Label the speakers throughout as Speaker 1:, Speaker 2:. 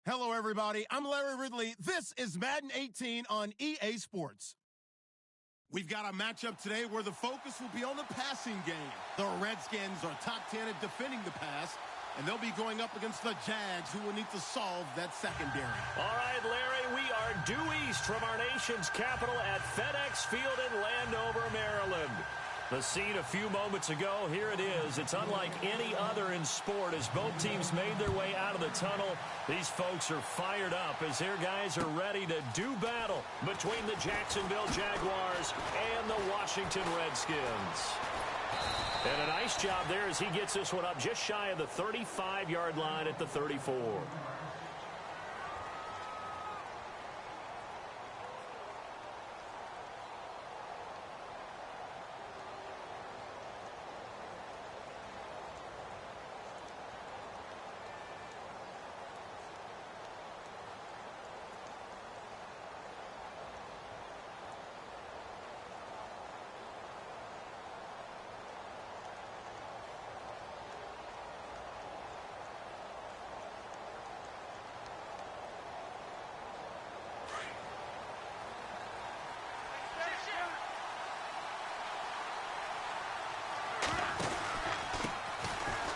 Speaker 1: Hello, everybody. I'm Larry Ridley. This is Madden 18 on EA Sports. We've got a matchup today where the focus will be on the passing game. The Redskins are top 10 at defending the pass, and they'll be going up against the Jags, who will need to solve that secondary.
Speaker 2: All right, Larry, we are due east from our nation's capital at FedEx Field in Landover, Maryland. The scene a few moments ago, here it is. It's unlike any other in sport as both teams made their way out of the tunnel. These folks are fired up as their guys are ready to do battle between the Jacksonville Jaguars and the Washington Redskins. And a nice job there as he gets this one up just shy of the 35-yard line at the 34.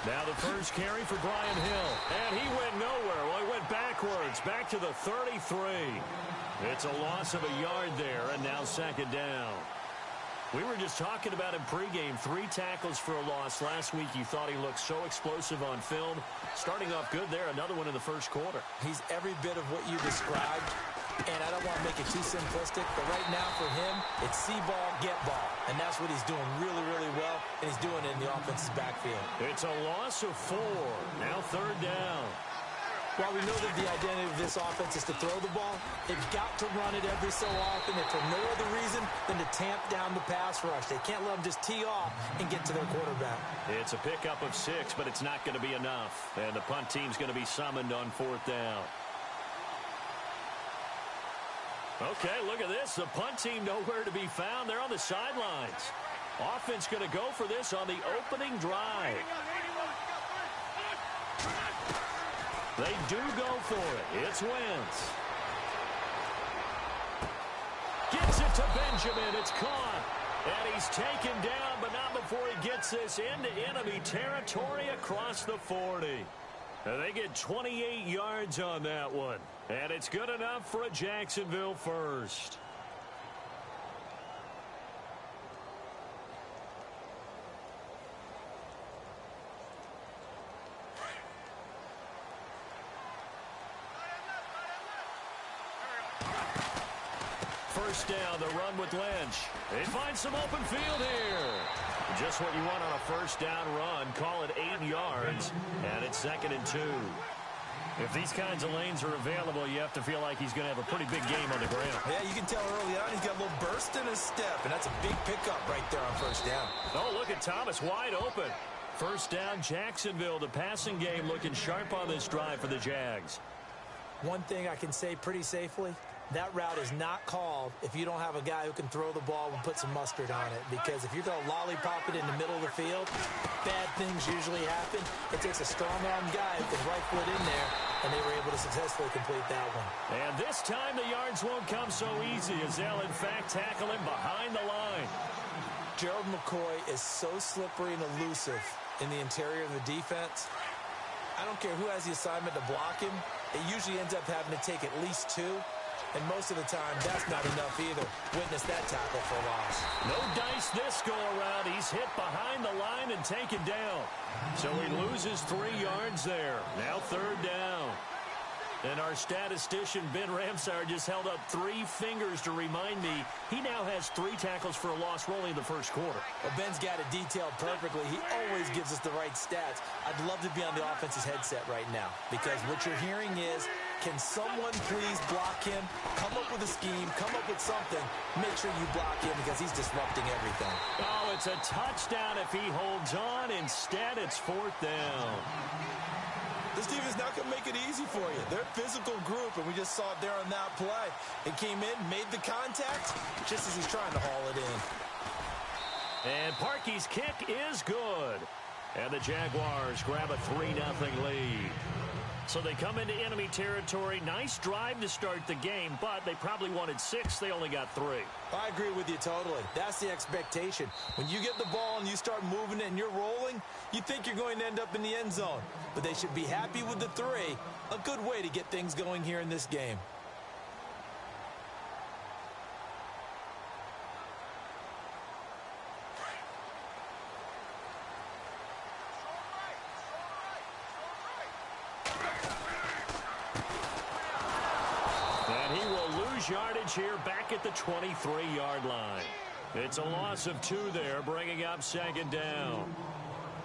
Speaker 2: Now the first carry for Brian Hill. And he went nowhere. Well, he went backwards, back to the 33. It's a loss of a yard there, and now second down. We were just talking about him pregame. 3 tackles for a loss. Last week you thought he looked so explosive on film. Starting off good there, another one in the first quarter.
Speaker 3: He's every bit of what you described. And I don't want to make it too simplistic, but right now for him, it's see ball, get ball. And that's what he's doing really, really well, and he's doing it in the offense's backfield.
Speaker 2: It's a loss of 4. Now third down.
Speaker 3: While we know that the identity of this offense is to throw the ball, they've got to run it every so often, if for no other reason than to tamp down the pass rush. They can't let them just tee off and get to their quarterback.
Speaker 2: It's a pickup of 6, but it's not going to be enough. And the punt team's going to be summoned on fourth down. Okay, look at this. The punt team nowhere to be found. They're on the sidelines. Offense going to go for this on the opening drive. They do go for it. It's Wentz. Gets it to Benjamin. It's caught. And he's taken down, but not before he gets this into enemy territory across the 40. And they get 28 yards on that one. And it's good enough for a Jacksonville first. First down, the run with Lynch. They find some open field here. Just what you want on a first down run. Call it 8 yards, and it's 2nd and 2. If these kinds of lanes are available, you have to feel like he's going to have a pretty big game on the ground.
Speaker 3: Yeah, you can tell early on he's got a little burst in his step, and that's a big pickup right there on first down.
Speaker 2: Oh, look at Thomas wide open. First down, Jacksonville. The passing game looking sharp on this drive for the Jags.
Speaker 3: One thing I can say pretty safely, that route is not called if you don't have a guy who can throw the ball and put some mustard on it. Because if you're going to lollipop it in the middle of the field, bad things usually happen. It takes a strong-armed guy who can right foot in there, and they were able to successfully complete that one.
Speaker 2: And this time the yards won't come so easy as they'll, in fact, tackle him behind the line.
Speaker 3: Gerald McCoy is so slippery and elusive in the interior of the defense. I don't care who has the assignment to block him. It usually ends up having to take at least 2. And most of the time, that's not enough either. Witness that tackle for a loss.
Speaker 2: No dice this go-around. He's hit behind the line and taken down. So he loses 3 yards there. Now third down. And our statistician, Ben Ramsar, just held up 3 fingers to remind me he now has 3 tackles for a loss rolling in the first quarter.
Speaker 3: Well, Ben's got it detailed perfectly. He always gives us the right stats. I'd love to be on the offense's headset right now because what you're hearing is, can someone please block him? Come up with a scheme. Come up with something. Make sure you block him because he's disrupting everything.
Speaker 2: Oh, it's a touchdown if he holds on. Instead, it's fourth down.
Speaker 3: This team is not going to make it easy for you. They're a physical group, and we just saw it there on that play. It came in, made the contact, just as he's trying to haul it in.
Speaker 2: And Parkey's kick is good. And the Jaguars grab a 3-0 lead. So they come into enemy territory. Nice drive to start the game, but they probably wanted 6. They only got 3.
Speaker 3: I agree with you totally. That's the expectation. When you get the ball and you start moving it and you're rolling, you think you're going to end up in the end zone. But they should be happy with the 3. A good way to get things going here in this game.
Speaker 2: Yardage here back at the 23-yard line. It's a loss of 2 there, bringing up 2nd down.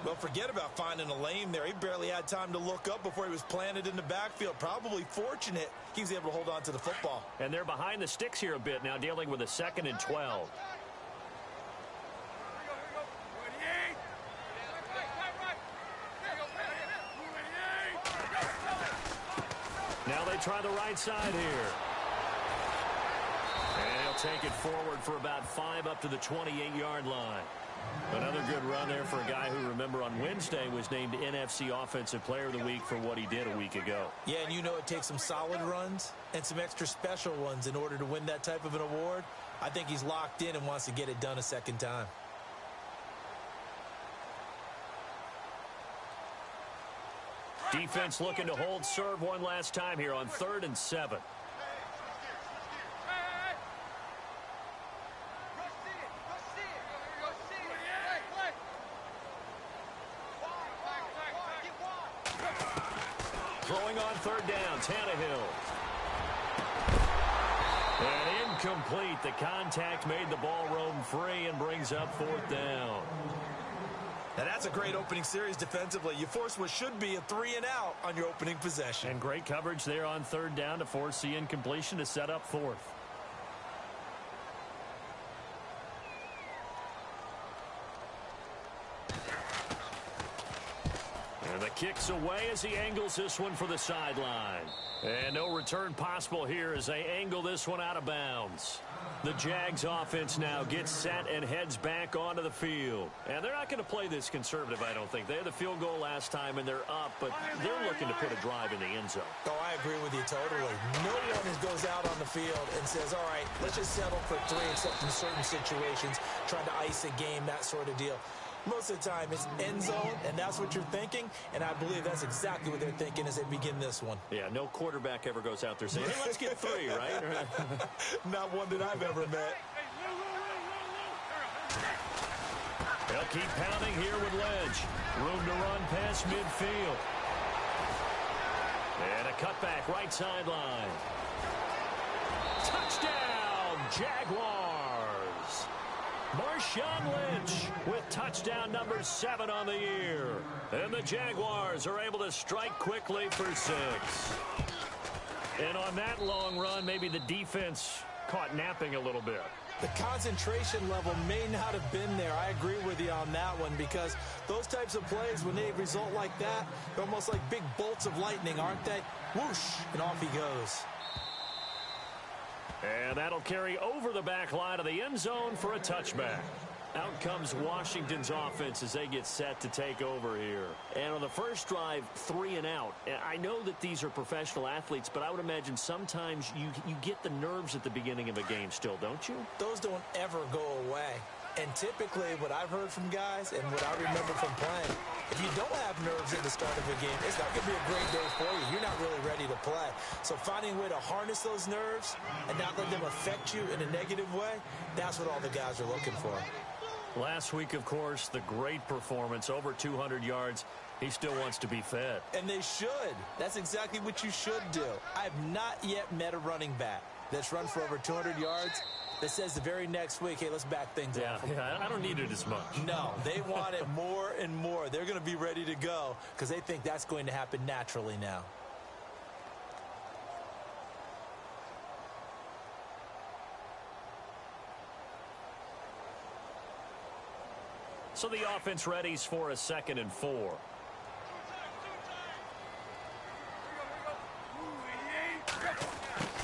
Speaker 3: Well, forget about finding a lane there. He barely had time to look up before he was planted in the backfield. Probably fortunate he was able to hold on to the football.
Speaker 2: And they're behind the sticks here a bit now, dealing with a 2nd and 12. Now they try the right side here. And he'll take it forward for about 5 up to the 28-yard line. Another good run there for a guy who, remember, on Wednesday was named NFC Offensive Player of the Week for what he did a week ago.
Speaker 3: Yeah, and you know it takes some solid runs and some extra special ones in order to win that type of an award. I think he's locked in and wants to get it done a second time.
Speaker 2: Defense looking to hold serve one last time here on 3rd and 7. Throwing on 3rd down, Tannehill. And incomplete. The contact made the ball roam free and brings up 4th down.
Speaker 3: Now that's a great opening series defensively. You force what should be a 3-and-out on your opening possession.
Speaker 2: And great coverage there on 3rd down to force the incompletion to set up 4th. And the kick's away as he angles this one for the sideline. And no return possible here as they angle this one out of bounds. The Jags offense now gets set and heads back onto the field. And they're not going to play this conservative, I don't think. They had the field goal last time, and they're up, but they're looking to put a drive in the end zone.
Speaker 3: Oh, I agree with you totally. No one goes out on the field and says, all right, let's just settle for 3, except in certain situations, trying to ice a game, that sort of deal. Most of the time, it's end zone, and that's what you're thinking, and I believe that's exactly what they're thinking as they begin this one.
Speaker 2: Yeah, no quarterback ever goes out there saying, hey, let's get 3, right?
Speaker 3: Not one that I've ever met.
Speaker 2: They'll keep pounding here with Ledge. Room to run past midfield. And a cutback right sideline. Touchdown, Jaguars! Marshawn Lynch with touchdown number 7 on the year. And the Jaguars are able to strike quickly for 6. And on that long run, maybe the defense caught napping a little bit.
Speaker 3: The concentration level may not have been there. I agree with you on that one, because those types of plays, when they result like that, they're almost like big bolts of lightning, aren't they? Whoosh, and off he goes.
Speaker 2: And that'll carry over the back line of the end zone for a touchback. Out comes Washington's offense as they get set to take over here. And on the first drive, 3-and-out. I know that these are professional athletes, but I would imagine sometimes you get the nerves at the beginning of a game still, don't you?
Speaker 3: Those don't ever go away. And typically what I've heard from guys and what I remember from playing, if you don't have nerves at the start of a game, it's not going to be a great day for you. You're not really ready to play. So finding a way to harness those nerves and not let them affect you in a negative way, that's what all the guys are looking for.
Speaker 2: Last week, of course, the great performance, over 200 yards. He still wants to be fed.
Speaker 3: And they should. That's exactly what you should do. I have not yet met a running back that's run for over 200 yards that says the very next week, hey, let's back things off.
Speaker 2: Yeah, I don't need it as much.
Speaker 3: No, they want it more and more. They're going to be ready to go because they think that's going to happen naturally now.
Speaker 2: So the offense readies for a 2nd and 4.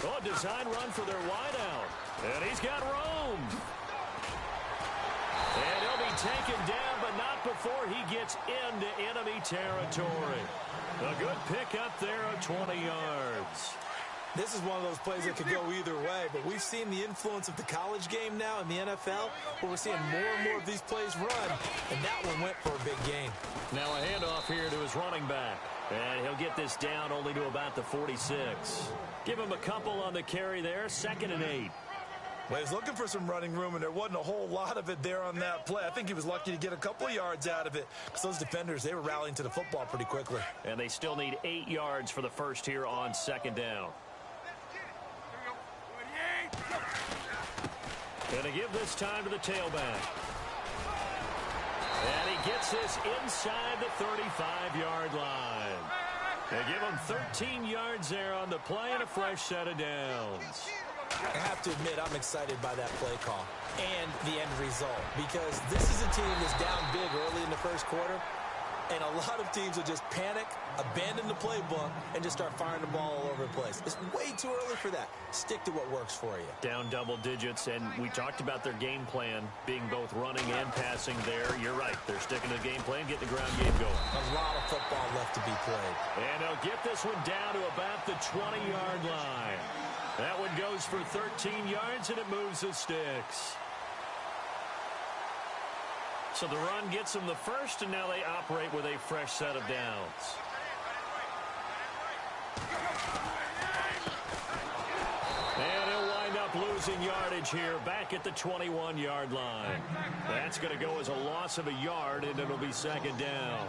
Speaker 2: Oh, design run for their wideout. And he's got room. And he'll be taken down, but not before he gets into enemy territory. A good pickup there of 20 yards.
Speaker 3: This is one of those plays that could go either way, but we've seen the influence of the college game now in the NFL, where we're seeing more and more of these plays run, and that one went for a big gain.
Speaker 2: Now a handoff here to his running back, and he'll get this down only to about the 46. Give him a couple on the carry there, 2nd and 8.
Speaker 3: Well, he was looking for some running room, and there wasn't a whole lot of it there on that play. I think he was lucky to get a couple of yards out of it, because those defenders, they were rallying to the football pretty quickly.
Speaker 2: And they still need 8 yards for the first here on 2nd down. And they give this time to the tailback. And he gets this inside the 35-yard line. They give him 13 yards there on the play and a fresh set of downs.
Speaker 3: I have to admit, I'm excited by that play call and the end result, because this is a team that's down big early in the first quarter, and a lot of teams will just panic, abandon the playbook, and just start firing the ball all over the place. It's way too early for that. Stick to what works for you.
Speaker 2: Down double digits, and we talked about their game plan being both running and passing there. You're right. They're sticking to the game plan, getting the ground game going.
Speaker 3: A lot of football left to be played.
Speaker 2: And they'll get this one down to about the 20-yard line. That one goes for 13 yards, and it moves the sticks. So the run gets them the first, and now they operate with a fresh set of downs. And he'll wind up losing yardage here back at the 21-yard line. That's going to go as a loss of a yard, and it'll be 2nd down.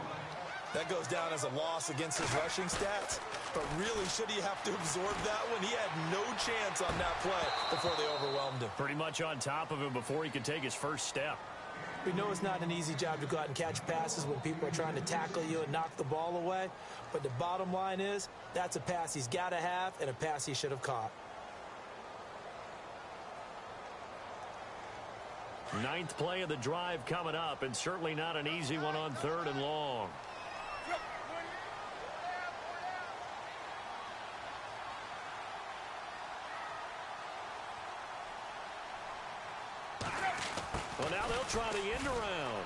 Speaker 3: That goes down as a loss against his rushing stats. But really, should he have to absorb that one? He had no chance on that play before they overwhelmed him.
Speaker 2: Pretty much on top of him before he could take his first step.
Speaker 3: We know it's not an easy job to go out and catch passes when people are trying to tackle you and knock the ball away. But the bottom line is, that's a pass he's got to have and a pass he should have caught.
Speaker 2: 9th play of the drive coming up, and certainly not an easy one on 3rd and long. Well, now they'll try the end around.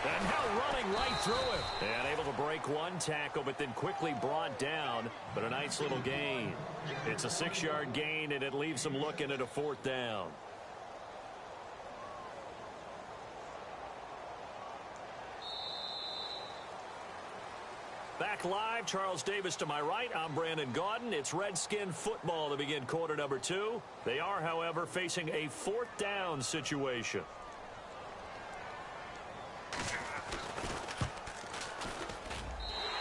Speaker 2: And now running right through him. And able to break one tackle, but then quickly brought down. But a nice little gain. It's a 6-yard gain, and it leaves them looking at a 4th down. Back live, Charles Davis to my right. I'm Brandon Gaudin. It's Redskin football to begin quarter number 2. They are, however, facing a 4th down situation.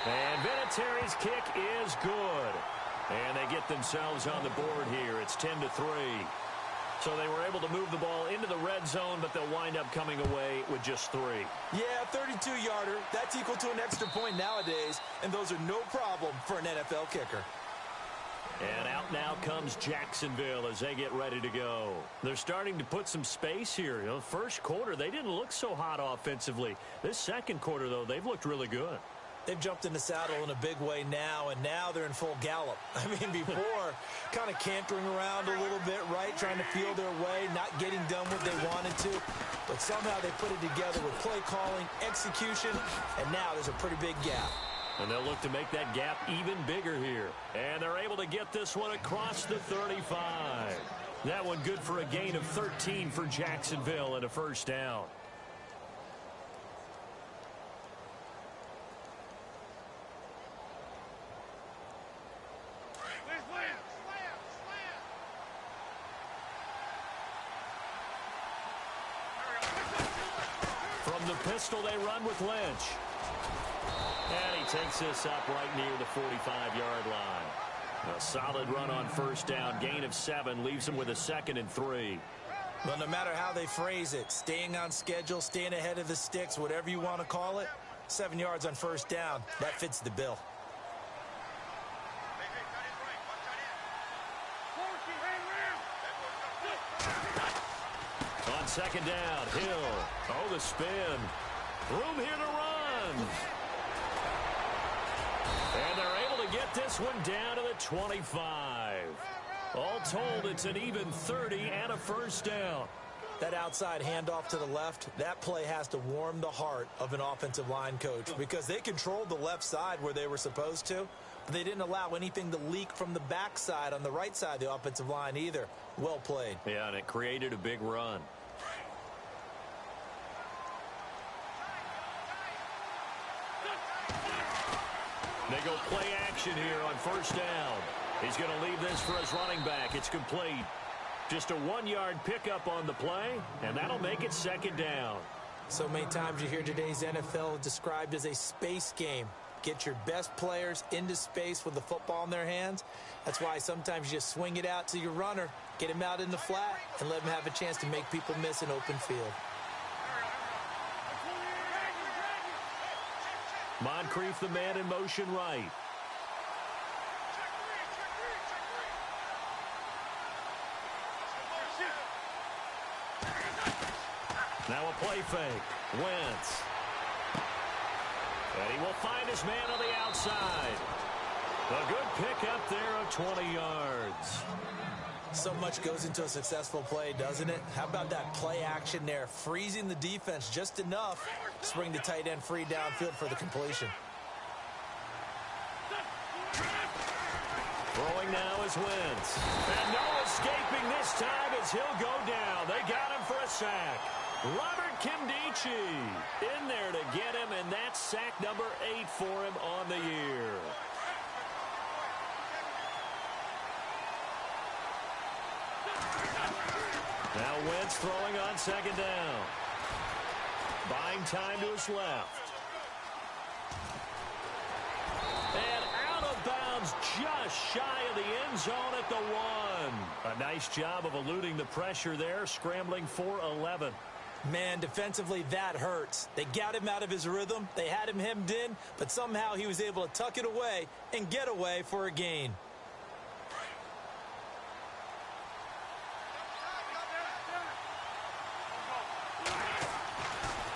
Speaker 2: And Vinatieri's kick is good. And they get themselves on the board here. It's 10-3. So they were able to move the ball into the red zone, but they'll wind up coming away with just 3.
Speaker 3: Yeah, 32-yarder. That's equal to an extra point nowadays, and those are no problem for an NFL kicker.
Speaker 2: And out now comes Jacksonville as they get ready to go. They're starting to put some space here. You know, first quarter, they didn't look so hot offensively. This second quarter, though, they've looked really good.
Speaker 3: They've jumped in the saddle in a big way now, and now they're in full gallop. I mean, before, kind of cantering around a little bit, right, trying to feel their way, not getting done what they wanted to. But somehow they put it together with play calling, execution, and now there's a pretty big gap.
Speaker 2: And they'll look to make that gap even bigger here. And they're able to get this one across the 35. That one good for a gain of 13 for Jacksonville and a 1st down. From the pistol, they run with Lynch. And he takes this up right near the 45-yard line. A solid run on 1st down. Gain of 7 leaves him with a 2nd and 3.
Speaker 3: Well, no matter how they phrase it, staying on schedule, staying ahead of the sticks, whatever you want to call it, 7 yards on 1st down, that fits the bill.
Speaker 2: On 2nd down, Hill. Oh, the spin. Room here to run. And they're able to get this one down to the 25. All told, it's an even 30 and a 1st down.
Speaker 3: That outside handoff to the left, that play has to warm the heart of an offensive line coach because they controlled the left side where they were supposed to, but they didn't allow anything to leak from the backside on the right side of the offensive line either. Well played.
Speaker 2: Yeah, and it created a big run. They go play action here on first down. He's going to leave this for his running back. It's complete. Just a 1-yard pickup on the play, and that'll make it second down.
Speaker 3: So many times you hear today's NFL described as a space game. Get your best players into space with the football in their hands. That's why sometimes you just swing it out to your runner, get him out in the flat, and let him have a chance to make people miss an open field.
Speaker 2: Moncrief, the man in motion right. Now a play fake. Wentz. And he will find his man on the outside. A good pickup there of 20 yards.
Speaker 3: So much goes into a successful play, doesn't it? How about that play action there, freezing the defense just enough to bring the tight end free downfield for the completion.
Speaker 2: Throwing now is Wentz. And no escaping this time as he'll go down. They got him for a sack. Robert Kimdichie in there to get him, and that's sack number 8 for him on the year. Now Wentz throwing on second down. Buying time to his left. And out of bounds just shy of the end zone at the 1. A nice job of eluding the pressure there, scrambling for 11.
Speaker 3: Man, defensively, that hurts. They got him out of his rhythm. They had him hemmed in, but somehow he was able to tuck it away and get away for a gain.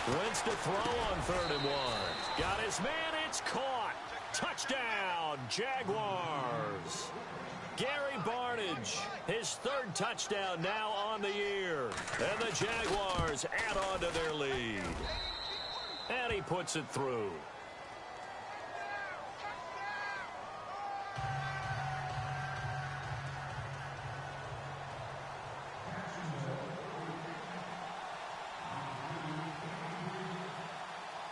Speaker 2: Wentz to throw on 3rd and 1. Got his man, it's caught. Touchdown, Jaguars. Gary Barnidge, his 3rd touchdown now on the year. And the Jaguars add on to their lead. And he puts it through.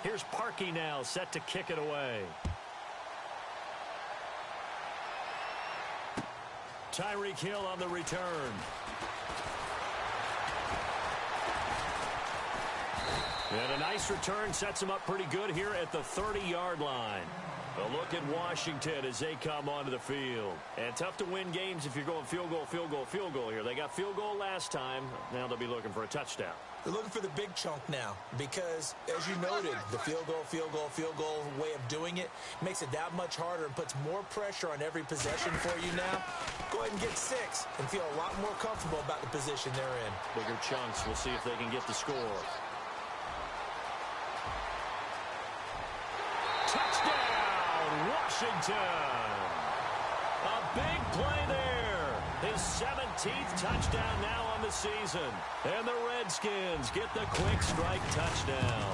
Speaker 2: Here's Parkey now, set to kick it away. Tyreek Hill on the return. And a nice return sets him up pretty good here at the 30-yard line. A look at Washington as they come onto the field. And tough to win games if you're going field goal, field goal, field goal here. They got field goal last time. Now they'll be looking for a touchdown.
Speaker 3: They're looking for the big chunk now because, as you noted, the field goal way of doing it makes it that much harder and puts more pressure on every possession for you now. Go ahead and get 6 and feel a lot more comfortable about the position they're in.
Speaker 2: Bigger chunks. We'll see if they can get the score. Touchdown, Washington. A big play there. His 17th touchdown now on the season. And the Redskins get the quick strike touchdown.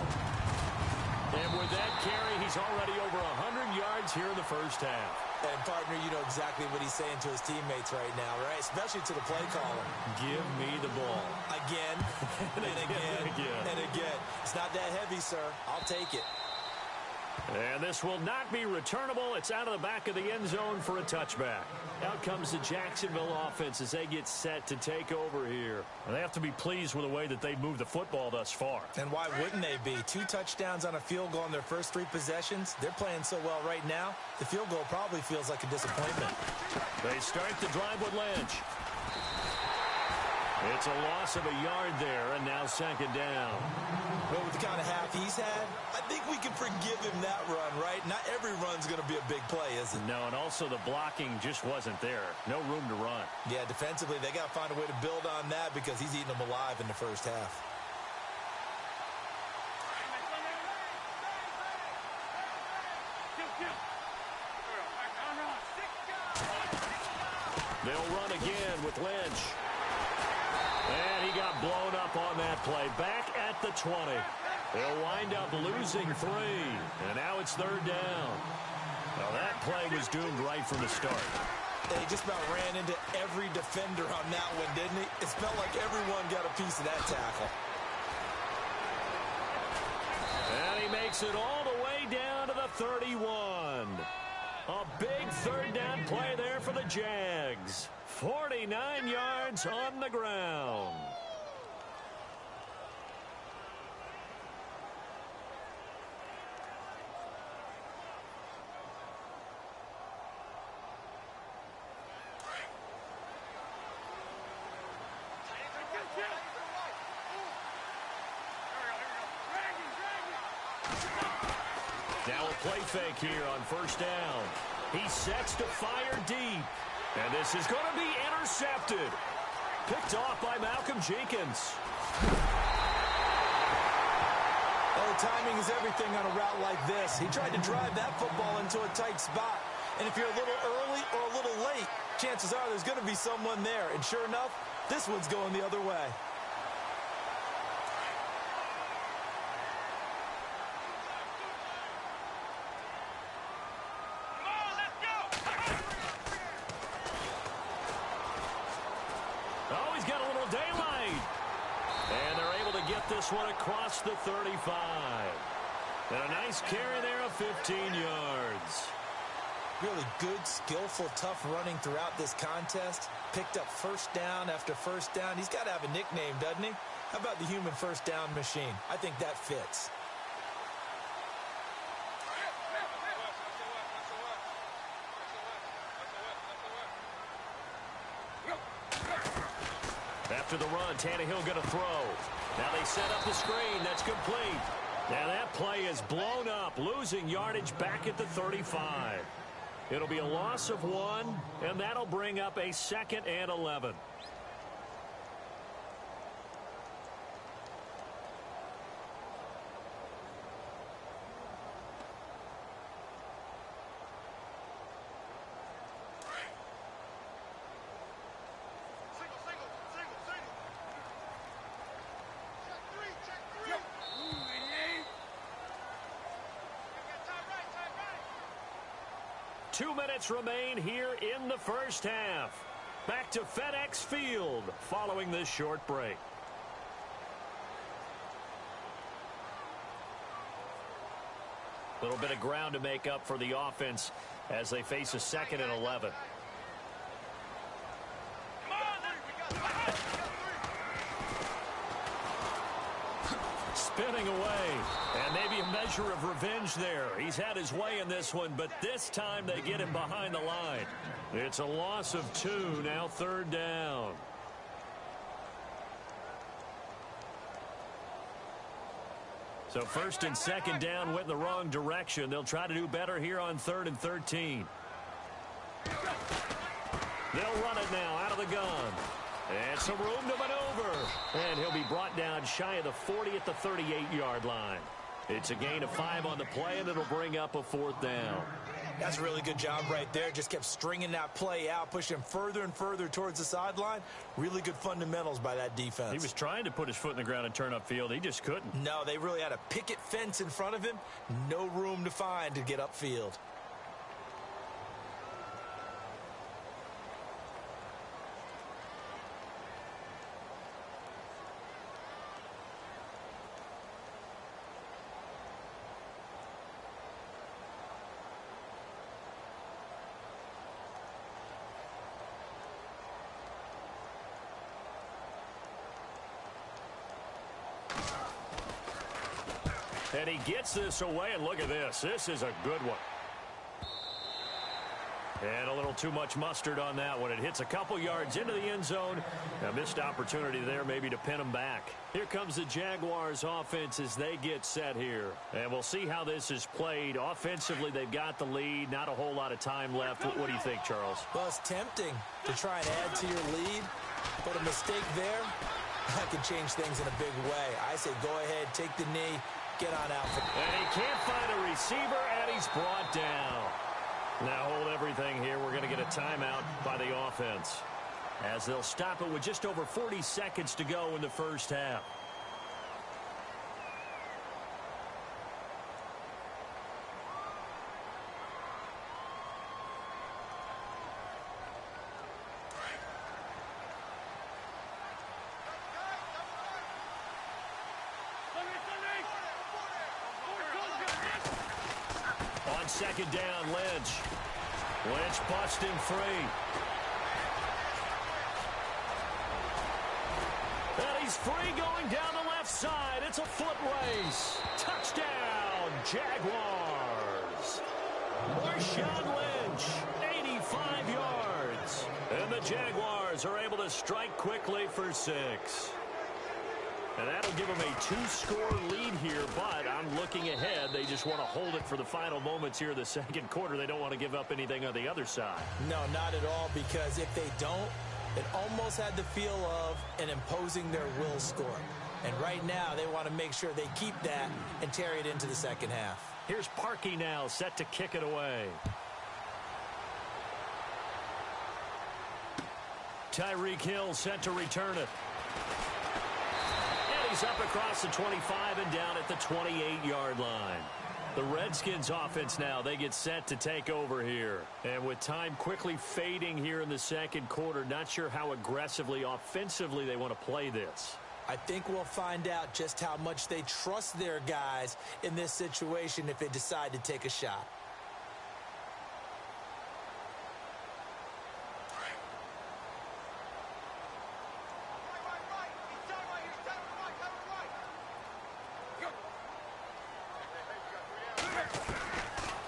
Speaker 2: And with that carry, he's already over 100 yards here in the first half.
Speaker 3: And, partner, you know exactly what he's saying to his teammates right now, right? Especially to the play caller.
Speaker 2: Give me the ball.
Speaker 3: Again, and again, and again. It's not that heavy, sir. I'll take it.
Speaker 2: And this will not be returnable. It's out of the back of the end zone for a touchback. Out comes the Jacksonville offense as they get set to take over here. And they have to be pleased with the way that they've moved the football thus far.
Speaker 3: And why wouldn't they be? 2 touchdowns on a field goal in their first 3 possessions. They're playing so well right now, the field goal probably feels like a disappointment.
Speaker 2: They start the drive with Lynch. It's a loss of a yard there, and now second down.
Speaker 3: But with the kind of half he's had, I think we can forgive him that run, right? Not every run's going to be a big play, is it?
Speaker 2: No, and also the blocking just wasn't there. No room to run.
Speaker 3: Yeah, defensively, they got to find a way to build on that because he's eating them alive in the first half. They'll
Speaker 2: run again with Lynch. And he got blown up on that play. Back at the 20. They'll wind up losing 3. And now it's 3rd down. Well, that play was doomed right from the start.
Speaker 3: He just about ran into every defender on that one, didn't he? It felt like everyone got a piece of that tackle.
Speaker 2: And he makes it all the way down to the 31. A big 3rd down play there for the Jags. 49 yards on the ground. Now a play fake here on 1st down. He sets to fire deep. And this is going to be intercepted. Picked off by Malcolm Jenkins.
Speaker 3: Oh, timing is everything on a route like this. He tried to drive that football into a tight spot. And if you're a little early or a little late, chances are there's going to be someone there. And sure enough, this one's going the other way.
Speaker 2: Oh, he's got a little daylight. And they're able to get this one across the 35. And a nice carry there of 15 yards.
Speaker 3: Really good, skillful, tough running throughout this contest. Picked up 1st down after 1st down. He's got to have a nickname, doesn't he? How about the human 1st down machine? I think that fits.
Speaker 2: After the run, Tannehill going to throw. Now they set up the screen. That's complete. Now that play is blown up, losing yardage back at the 35. It'll be a loss of 1, and that'll bring up a 2nd and 11. Two minutes remain here in the 1st half. Back to FedEx Field following this short break. A little bit of ground to make up for the offense as they face a 2nd and 11. Spinning away, and maybe a measure of revenge there. He's had his way in this one, but this time they get him behind the line. It's a loss of 2, now 3rd down. So 1st and 2nd down went in the wrong direction. They'll try to do better here on 3rd and 13. They'll run it now out of the gun. And some room to maneuver. And he'll be brought down shy of the 40 at the 38-yard line. It's a gain of 5 on the play, and it'll bring up a 4th down.
Speaker 3: That's a really good job right there. Just kept stringing that play out, pushing him further and further towards the sideline. Really good fundamentals by that defense.
Speaker 2: He was trying to put his foot in the ground and turn upfield. He just couldn't.
Speaker 3: No, they really had a picket fence in front of him. No room to find to get upfield.
Speaker 2: And he gets this away, and look at this. This is a good one. And a little too much mustard on that one. It hits a couple yards into the end zone. A missed opportunity there maybe to pin him back. Here comes the Jaguars offense as they get set here. And we'll see how this is played. Offensively, they've got the lead. Not a whole lot of time left. What do you think, Charles?
Speaker 3: Well, it's tempting to try and add to your lead. But a mistake there, that could change things in a big way. I say go ahead, take the knee, get on out.
Speaker 2: And he can't find a receiver, and he's brought down. Now hold everything here. We're going to get a timeout by the offense. as they'll stop it with just over 40 seconds to go in the first half. On second down, Lynch busting free. And he's free going down the left side. It's a foot race. Touchdown, Jaguars. Marshawn Lynch, 85 yards. And the Jaguars are able to strike quickly for 6. And that'll give them a 2-score lead here, but I'm looking ahead. They just want to hold it for the final moments here of the second quarter. They don't want to give up anything on the other side.
Speaker 3: No, not at all, because if they don't, it almost had the feel of an imposing their will score. And right now, they want to make sure they keep that and carry it into the second half.
Speaker 2: Here's Parkey now, set to kick it away. Tyreek Hill set to return it. He's up across the 25 and down at the 28-yard line. The Redskins offense now, they get set to take over here. And with time quickly fading here in the second quarter, not sure how aggressively, offensively they want to play this.
Speaker 3: I think we'll find out just how much they trust their guys in this situation if they decide to take a shot.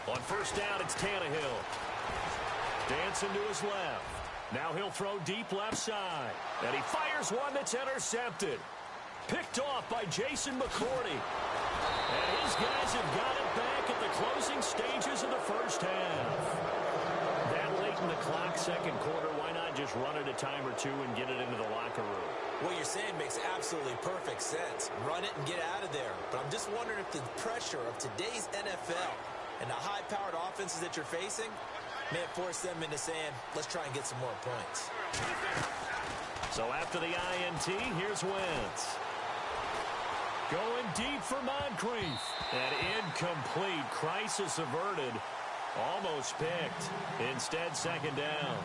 Speaker 2: On first down, it's Tannehill. Dancing to his left. Now he'll throw deep left side. And he fires one that's intercepted. Picked off by Jason McCourty. And his guys have got it back at the closing stages of the first half. That late in the clock, second quarter, why not just run it a time or two and get it into the locker room?
Speaker 3: What you're saying makes absolutely perfect sense. Run it and get out of there. But I'm just wondering if the pressure of today's NFL and the high-powered offenses that you're facing may have forced them into saying, let's try and get some more points.
Speaker 2: So after the INT, here's Wentz. Going deep for Moncrief. And incomplete. Crisis averted. Almost picked. Instead, second down.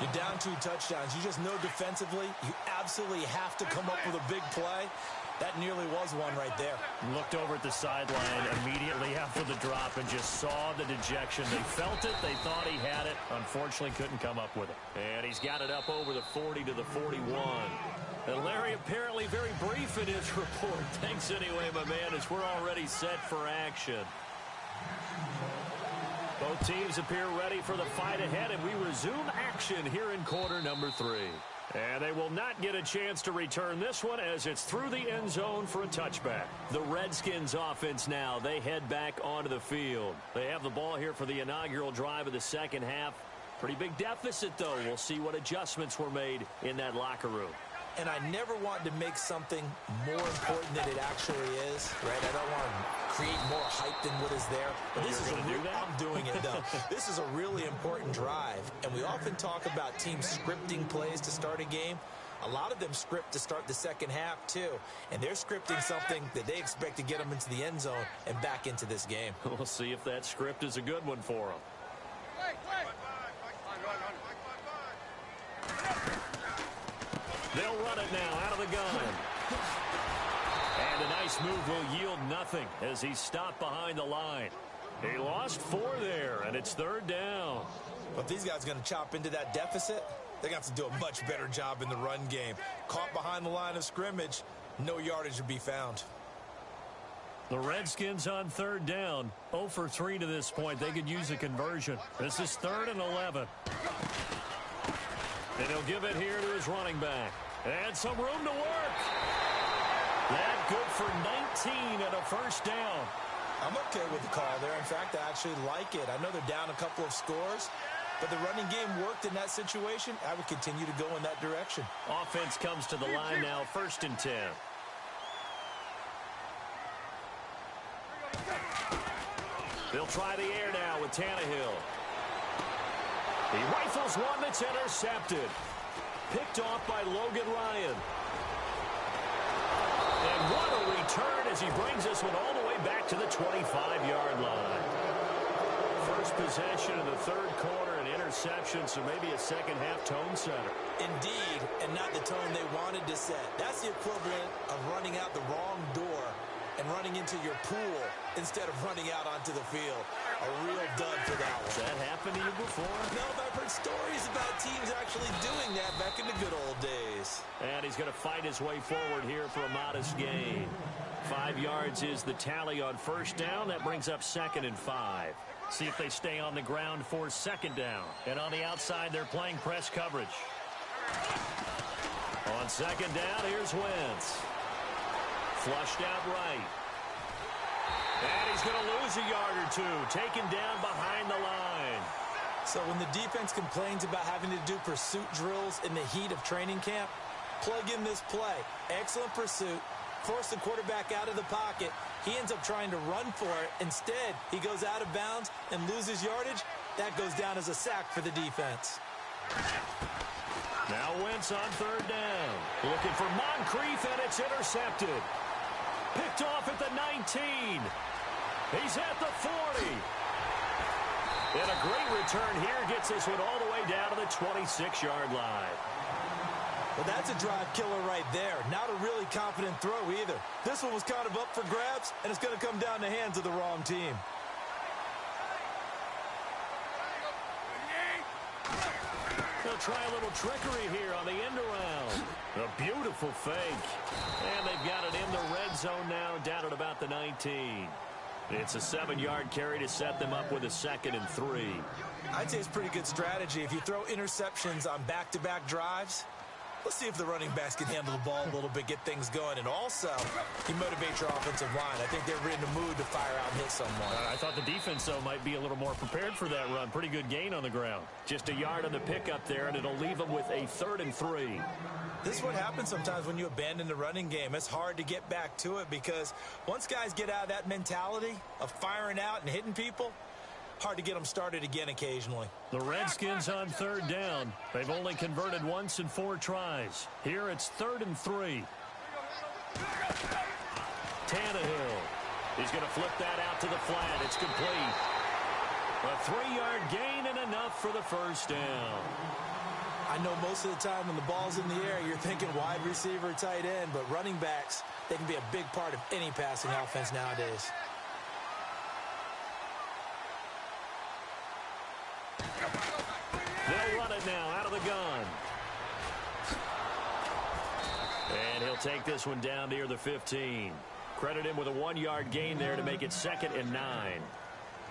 Speaker 3: You're down 2 touchdowns. You just know defensively you absolutely have to come up with a big play. That nearly was one right there.
Speaker 2: Looked over at the sideline immediately after the drop and just saw the dejection. They felt it. They thought he had it. Unfortunately, couldn't come up with it. And he's got it up over the 40 to the 41. And Larry apparently very brief in his report. Thanks anyway, my man, as we're already set for action. Both teams appear ready for the fight ahead, and we resume action here in quarter number 3. And they will not get a chance to return this one as it's through the end zone for a touchback. The Redskins offense now, they head back onto the field. They have the ball here for the inaugural drive of the second half. Pretty big deficit, though. We'll see what adjustments were made in that locker room.
Speaker 3: And I never want to make something more important than it actually is, right? I don't want to create more hype than what is there. But this is I'm doing it, though. This is a really important drive. And we often talk about teams scripting plays to start a game. A lot of them script to start the second half, too. And they're scripting something that they expect to get them into the end zone and back into this game.
Speaker 2: We'll see if that script is a good one for them. They'll run it now out of the gun. And a nice move will yield nothing as he's stopped behind the line. He lost 4 there, and it's third down.
Speaker 3: But these guys are going to chop into that deficit. They're going to have to do a much better job in the run game. Caught behind the line of scrimmage, no yardage to be found.
Speaker 2: The Redskins on third down, 0 for 3 to this point. They could use a conversion. This is 3rd and 11. And he'll give it here to his running back. And some room to work. That good for 19 and a first down.
Speaker 3: I'm okay with the call there. In fact, I actually like it. I know they're down a couple of scores, but the running game worked in that situation. I would continue to go in that direction.
Speaker 2: Offense comes to the line now, 1st and 10. They'll try the air now with Tannehill. He rifles one that's intercepted. Picked off by Logan Ryan. And what a return as he brings this one all the way back to the 25-yard line. First possession of the third quarter, an interception, so maybe a second-half tone setter.
Speaker 3: Indeed, and not the tone they wanted to set. That's the equivalent of running out the wrong door and running into your pool instead of running out onto the field. A real dud for that one.
Speaker 2: Has that happened to you before?
Speaker 3: No, but I've heard stories about teams actually doing that back in the good old days.
Speaker 2: And he's going to fight his way forward here for a modest gain. 5 yards is the tally on first down. That brings up 2nd and 5. See if they stay on the ground for 2nd down. And on the outside, they're playing press coverage. On 2nd down, here's Wentz. Flushed out right. And he's going to lose a yard or two. Taken down behind the line.
Speaker 3: So when the defense complains about having to do pursuit drills in the heat of training camp, plug in this play. Excellent pursuit. Force the quarterback out of the pocket. He ends up trying to run for it. Instead, he goes out of bounds and loses yardage. That goes down as a sack for the defense.
Speaker 2: Now Wentz on 3rd down. Looking for Moncrief, and it's intercepted. Picked off at the 19. He's at the 40. And a great return here gets this one all the way down to the 26-yard line.
Speaker 3: Well, that's a drive killer right there. Not a really confident throw either. This one was kind of up for grabs, and it's going to come down the hands of the wrong team.
Speaker 2: They'll try a little trickery here on the end around. A beautiful fake. And they've got it in the red zone now, down at about the 19. It's a 7-yard carry to set them up with a 2nd and 3.
Speaker 3: I'd say it's pretty good strategy. If you throw interceptions on back-to-back drives, let's see if the running backs can handle the ball a little bit, get things going. And also, you motivate your offensive line. I think they're in the mood to fire out and hit someone.
Speaker 2: I thought the defense, though, might be a little more prepared for that run. Pretty good gain on the ground. Just a yard on the pickup there, and it'll leave them with a 3rd and 3.
Speaker 3: This is what happens sometimes when you abandon the running game. It's hard to get back to it because once guys get out of that mentality of firing out and hitting people, hard to get them started again occasionally.
Speaker 2: The Redskins on 3rd down. They've only converted once in 4 tries. Here it's 3rd and 3. Tannehill. He's going to flip that out to the flat. It's complete. A 3-yard gain and enough for the 1st down.
Speaker 3: I know most of the time when the ball's in the air, you're thinking wide receiver, tight end, but running backs, they can be a big part of any passing offense nowadays.
Speaker 2: They'll run it now out of the gun. And he'll take this one down near the 15. Credit him with a 1-yard gain there to make it 2nd and 9.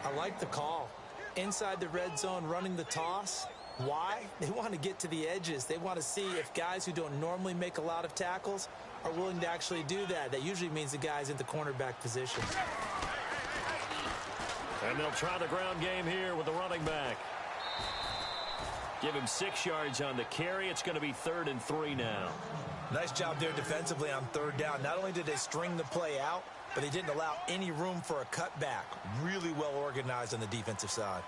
Speaker 3: I like the call. Inside the red zone, running the toss. Why? They want to get to the edges. They want to see if guys who don't normally make a lot of tackles are willing to actually do that. That usually means the guy's in the cornerback position.
Speaker 2: And they'll try the ground game here with the running back. Give him 6 yards on the carry. It's going to be 3rd and 3 now.
Speaker 3: Nice job there defensively on 3rd down. Not only did they string the play out, but they didn't allow any room for a cutback. Really well organized on the defensive side.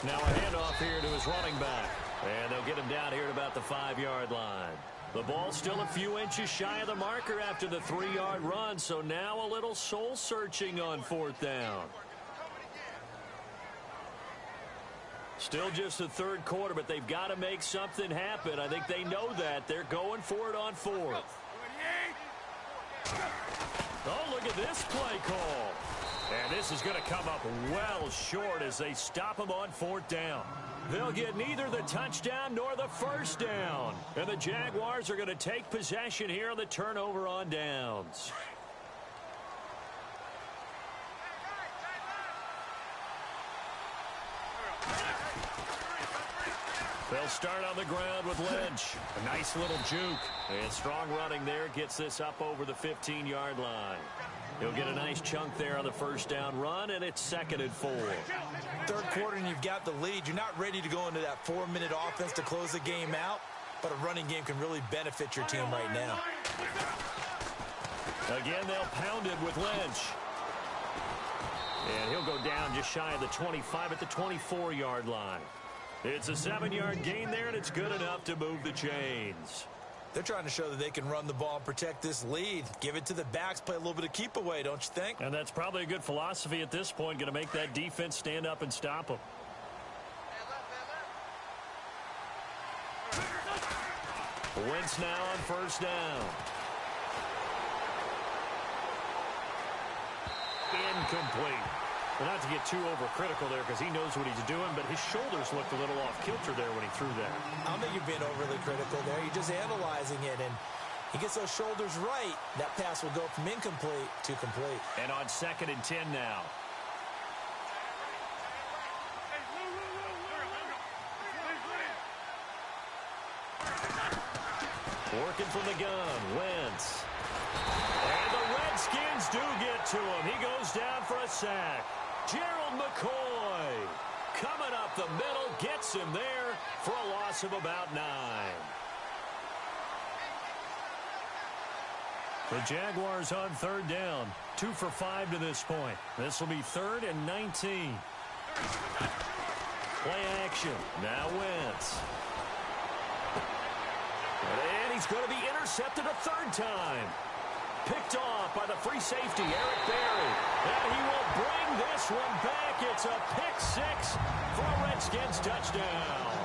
Speaker 2: Now a handoff here to his running back. And they'll get him down here at about the 5-yard line. The ball still a few inches shy of the marker after the 3-yard run, so now a little soul-searching on 4th down. Still just the 3rd quarter, but they've got to make something happen. I think they know that. They're going for it on 4th. Oh, look at this play call. And this is going to come up well short as they stop him on 4th down. They'll get neither the touchdown nor the 1st down. And the Jaguars are going to take possession here on the turnover on downs. They'll start on the ground with Lynch. A nice little juke. And strong running there gets this up over the 15-yard line. He'll get a nice chunk there on the 1st down run, and it's 2nd and 4.
Speaker 3: 3rd quarter, and you've got the lead. You're not ready to go into that 4-minute offense to close the game out, but a running game can really benefit your team right now.
Speaker 2: Again, they'll pound it with Lynch. And he'll go down just shy of the 25 at the 24-yard line. It's a 7-yard gain there, and it's good enough to move the chains.
Speaker 3: They're trying to show that they can run the ball and protect this lead. Give it to the backs, play a little bit of keep away, don't you think?
Speaker 2: And that's probably a good philosophy at this point, going to make that defense stand up and stop them. Wentz now on first down. Incomplete. Well, not to get too overcritical there because he knows what he's doing, but his shoulders looked a little off kilter there when he threw that.
Speaker 3: I don't think you're being overly critical there. You're just analyzing it, and he gets those shoulders right. That pass will go from incomplete to complete.
Speaker 2: And on 2nd and 10 now. Working from the gun, Wentz. And the Redskins do get to him. He goes down for a sack. Gerald McCoy coming up the middle, gets him there for a loss of about 9. The Jaguars on 3rd down. 2 for 5 to this point. This will be 3rd and 19. Play action. Now Wentz. And he's going to be intercepted a 3rd time. Picked off by the free safety, Eric Berry. And he will bring this one back. It's a pick 6 for a Redskins touchdown.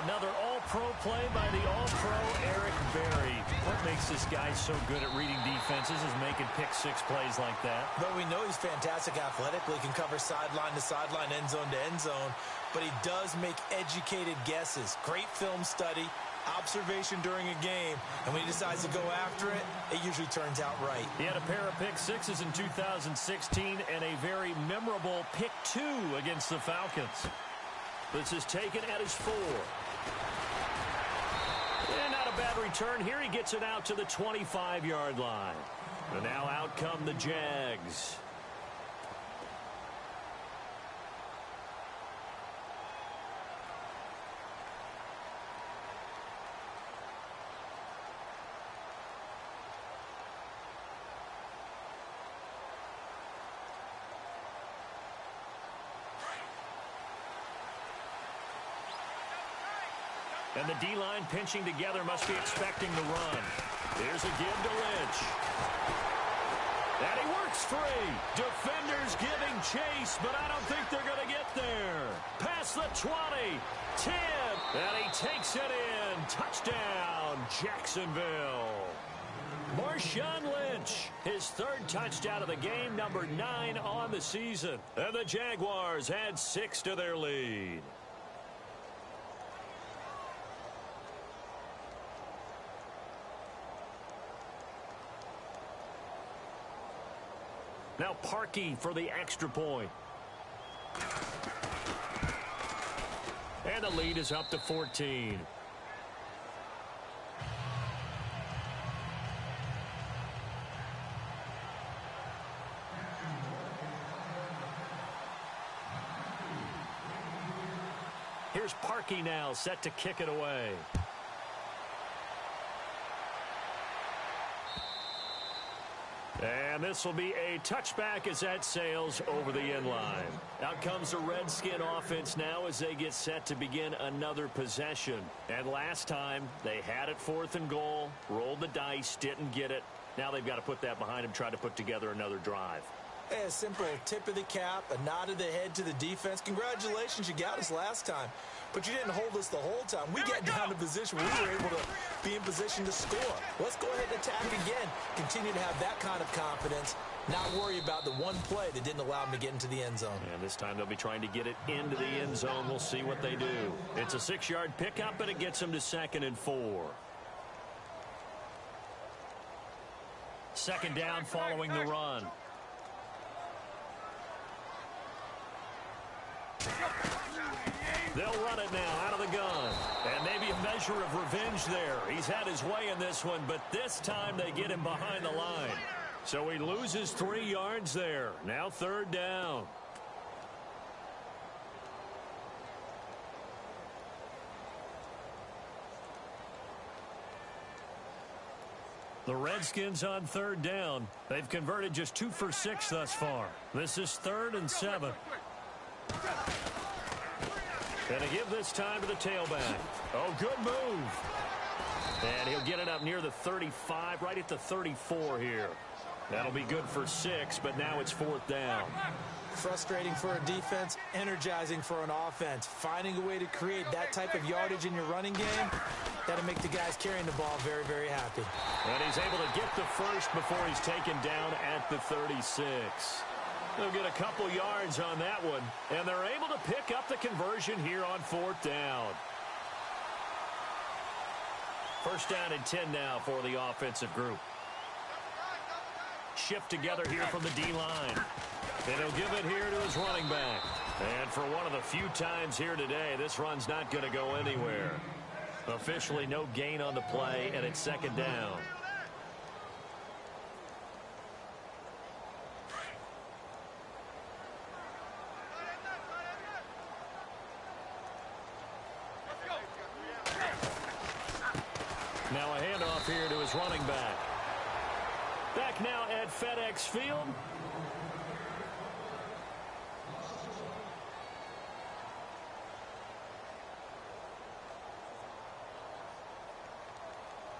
Speaker 2: Another all-pro play by the all-pro Eric Berry. What makes this guy so good at reading defenses is making pick 6 plays like that.
Speaker 3: But we know he's fantastic athletically, can cover sideline to sideline, end zone to end zone. But he does make educated guesses. Great film study, observation during a game, and when he decides to go after it, it usually turns out right.
Speaker 2: He had a pair of pick 6s in 2016 and a very memorable pick 2 against the Falcons. This is taken at his 4. And not a bad return here. He gets it out to the 25-yard line. And now out come the Jags. And the D-line pinching together must be expecting the run. Here's a give to Lynch. And he works free. Defenders giving chase, but I don't think they're going to get there. Past the 20, 10, and he takes it in. Touchdown, Jacksonville. Marshawn Lynch, his 3rd touchdown of the game, number 9 on the season. And the Jaguars add 6 to their lead. Now Parkey for the extra point. And the lead is up to 14. Here's Parkey now, set to kick it away. And this will be a touchback as that sails over the end line. Out comes the Redskin offense now as they get set to begin another possession. And last time, they had it 4th and goal, rolled the dice, didn't get it. Now they've got to put that behind them, try to put together another drive.
Speaker 3: Hey, a simple tip of the cap, a nod of the head to the defense. Congratulations, you got us last time. But you didn't hold us the whole time. We got down to position where we were able to be in position to score. Let's go ahead and attack again. Continue to have that kind of confidence. Not worry about the one play that didn't allow them to get into the end zone.
Speaker 2: And this time they'll be trying to get it into the end zone. We'll see what they do. It's a 6-yard pickup, and it gets them to 2nd and 4. 2nd down following the run. They'll run it now out of the gun. And maybe a measure of revenge there. He's had his way in this one, but this time they get him behind the line. So he loses 3 yards there. Now 3rd down. The Redskins on third down. They've converted just 2 for 6 thus far. This is 3rd and 7. And they give this time to the tailback. Oh, good move. And he'll get it up near the 35, right at the 34 here. That'll be good for 6, but now it's 4th down.
Speaker 3: Frustrating for a defense, energizing for an offense. Finding a way to create that type of yardage in your running game, that'll make the guys carrying the ball very, very happy.
Speaker 2: And he's able to get the first before he's taken down at the 36. They'll get a couple yards on that one, and they're able to pick up the conversion here on 4th down. 1st down and 10 now for the offensive group. Shift together here from the D-line. And he'll give it here to his running back. And for one of the few times here today, this run's not going to go anywhere. Officially no gain on the play, and it's 2nd down. Now a handoff here to his running back. Back now at FedEx Field.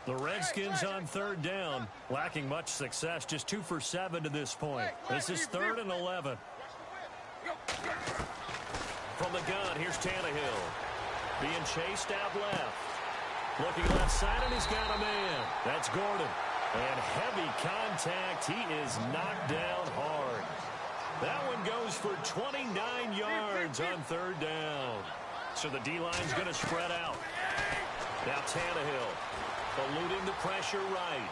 Speaker 2: The Redskins on 3rd down, lacking much success, just 2 for 7 to this point. This is 3rd and 11. From the gun, here's Tannehill. Being chased out left. Looking left side, and he's got a man. That's Gordon. And heavy contact. He is knocked down hard. That one goes for 29 yards on 3rd down. So the D-line's going to spread out. Now Tannehill. Eluding the pressure right.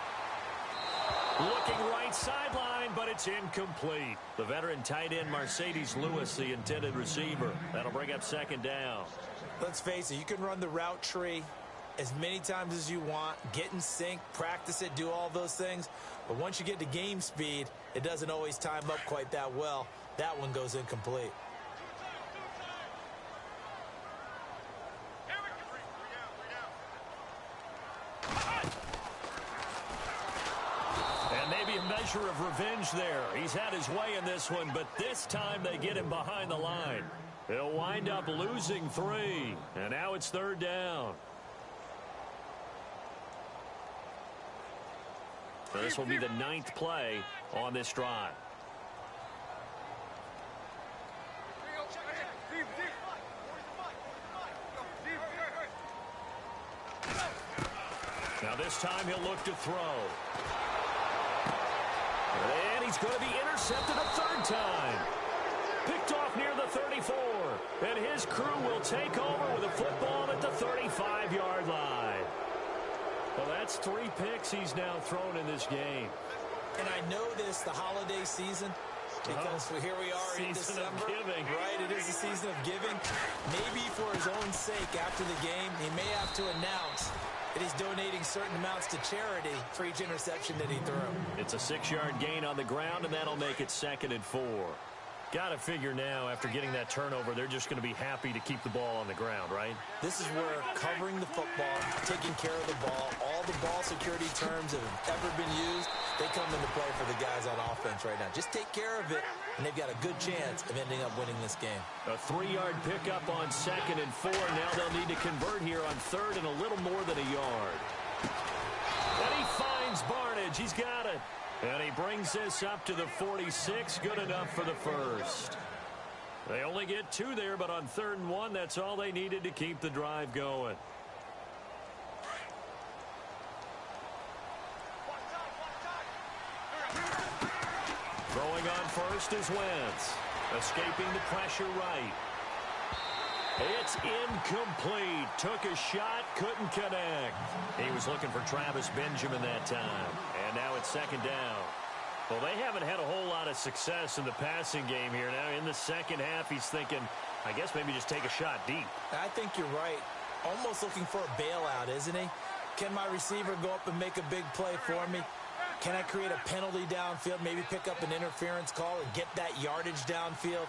Speaker 2: Looking right sideline, but it's incomplete. The veteran tight end Mercedes Lewis, the intended receiver. That'll bring up 2nd down.
Speaker 3: Let's face it, you can run the route tree as many times as you want, get in sync, practice it, do all those things. But once you get to game speed, it doesn't always time up quite that well. That one goes incomplete.
Speaker 2: And maybe a measure of revenge there. He's had his way in this one, but this time they get him behind the line. He'll wind up losing 3. And now it's 3rd down. This will be the 9th play on this drive. Now this time he'll look to throw. And he's going to be intercepted a 3rd time. Picked off near the 34. And his crew will take over with a football at the 35-yard line. Well, that's 3 picks he's now thrown in this game.
Speaker 3: And I know this, the holiday season, because here we are in December.
Speaker 2: Season of giving.
Speaker 3: Right, it is a season of giving. Maybe for his own sake after the game, he may have to announce that he's donating certain amounts to charity for each interception that he threw.
Speaker 2: It's a 6-yard gain on the ground, and that'll make it 2nd and 4. Got to figure now, after getting that turnover, they're just going to be happy to keep the ball on the ground, right?
Speaker 3: This is where covering the football, taking care of the ball, all the ball security terms that have ever been used, they come into play for the guys on offense right now. Just take care of it, and they've got a good chance of ending up winning this game.
Speaker 2: A 3-yard pickup on 2nd and 4. Now they'll need to convert here on 3rd and a little more than a yard. And he finds Barnage. He's got it. And he brings this up to the 46. Good enough for the first. They only get 2 there, but on 3rd and 1, that's all they needed to keep the drive going. Throwing on first is Wentz. Escaping the pressure right. It's incomplete. Took a shot, couldn't connect. He was looking for Travis Benjamin that time. And now it's 2nd down. Well, they haven't had a whole lot of success in the passing game here. Now in the second half, he's thinking, I guess maybe just take a shot deep.
Speaker 3: I think you're right. Almost looking for a bailout, isn't he? Can my receiver go up and make a big play for me? Can I create a penalty downfield, maybe pick up an interference call and get that yardage downfield?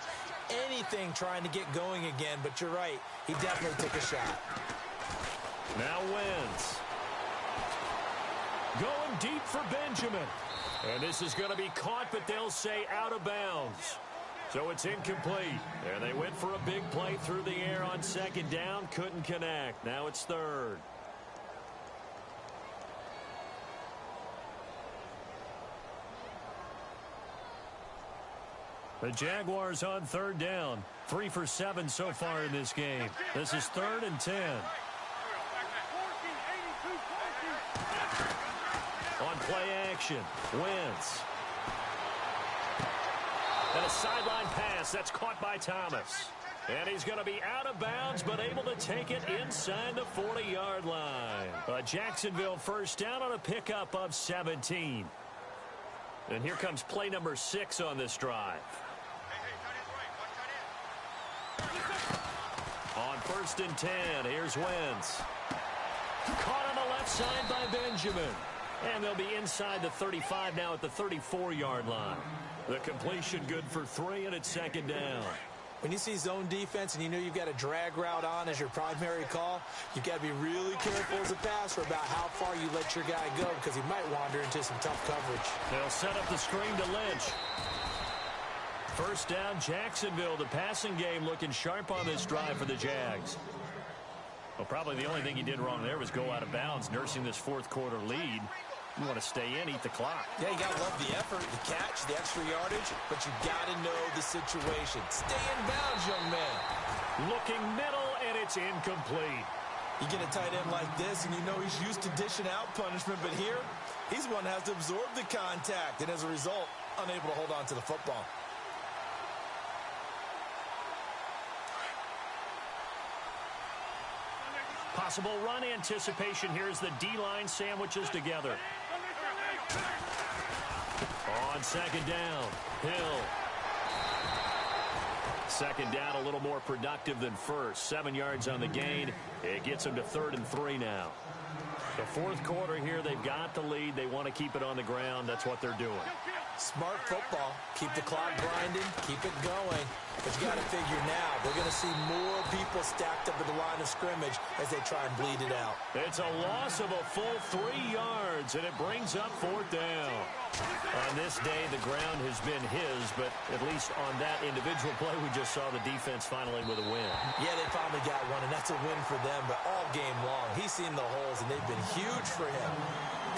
Speaker 3: Anything trying to get going again, but you're right. He definitely took a shot.
Speaker 2: Now Wentz. Going deep for Benjamin. And this is going to be caught, but they'll say out of bounds. So it's incomplete. And they went for a big play through the air on second down. Couldn't connect. Now it's third. The Jaguars on third down. 3 for 7 so far in this game. This is 3rd and 10. On play action, Wentz. And a sideline pass that's caught by Thomas. And he's going to be out of bounds, but able to take it inside the 40-yard line. A Jacksonville first down on a pickup of 17. And here comes play number 6 on this drive. On 1st and 10, here's Wentz. Caught on the left side by Benjamin. And they'll be inside the 35 now at the 34-yard line. The completion good for 3, and it's 2nd down.
Speaker 3: When you see zone defense and you know you've got a drag route on as your primary call, you've got to be really careful as a passer about how far you let your guy go because he might wander into some tough coverage.
Speaker 2: They'll set up the screen to Lynch. First down, Jacksonville. The passing game looking sharp on this drive for the Jags. Well, probably the only thing he did wrong there was go out of bounds, nursing this 4th quarter lead. You want to stay in, eat the clock.
Speaker 3: Yeah, you got to love the effort, the catch, the extra yardage, but you got to know the situation. Stay in bounds, young man.
Speaker 2: Looking middle, and it's incomplete.
Speaker 3: You get a tight end like this, and you know he's used to dishing out punishment, but here, he's one that has to absorb the contact, and as a result, unable to hold on to the football.
Speaker 2: Possible run anticipation here as the D-line sandwiches together. On 2nd down, Hill. 2nd down a little more productive than first. 7 yards on the gain. It gets them to 3rd and 3 now. The 4th quarter here, they've got the lead. They want to keep it on the ground. That's what they're doing.
Speaker 3: Smart football. Keep the clock grinding. Keep it going. But you got to figure now, they're going to see more people stacked up at the line of scrimmage as they try and bleed it out.
Speaker 2: It's a loss of a full 3 yards, and it brings up 4th down. On this day, the ground has been his, but at least on that individual play, we just saw the defense finally with a win.
Speaker 3: Yeah, they finally got one, and that's a win for them, but all game long, he's seen the holes, and they've been huge for him.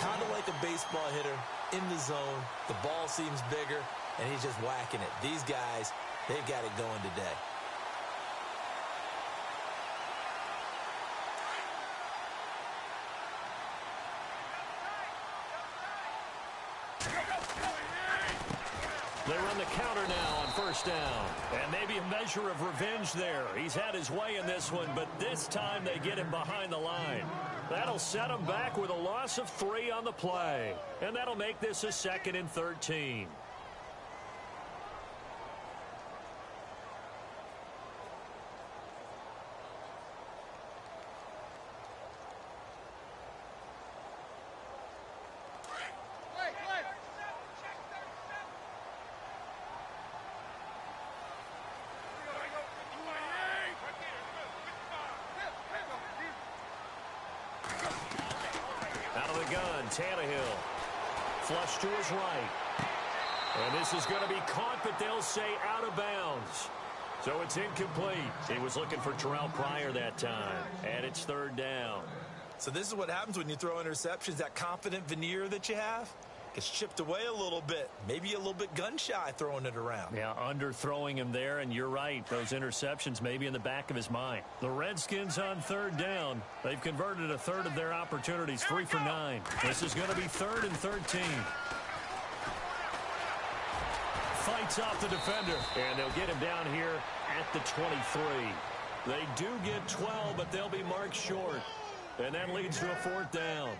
Speaker 3: Kind of like a baseball hitter in the zone. The ball seems bigger, and he's just whacking it. These guys, they've got it going today.
Speaker 2: They run the counter now on 1st down. And maybe a measure of revenge there. He's had his way in this one, but this time they get him behind the line. That'll set him back with a loss of 3 on the play. And that'll make this a 2nd and 13. Tannehill. Flush to his right. And this is going to be caught, but they'll say out of bounds. So it's incomplete. He was looking for Terrell Pryor that time. And it's 3rd down.
Speaker 3: So this is what happens when you throw interceptions. That confident veneer that you have gets chipped away a little bit. Maybe a little bit gun-shy throwing it around.
Speaker 2: Yeah, underthrowing him there, and you're right. Those interceptions may be in the back of his mind. The Redskins on 3rd down. They've converted a 1/3 of their opportunities, 3 for 9. This is going to be 3rd and 13. Fights off the defender, and they'll get him down here at the 23. They do get 12, but they'll be marked short. And that leads to a 4th down.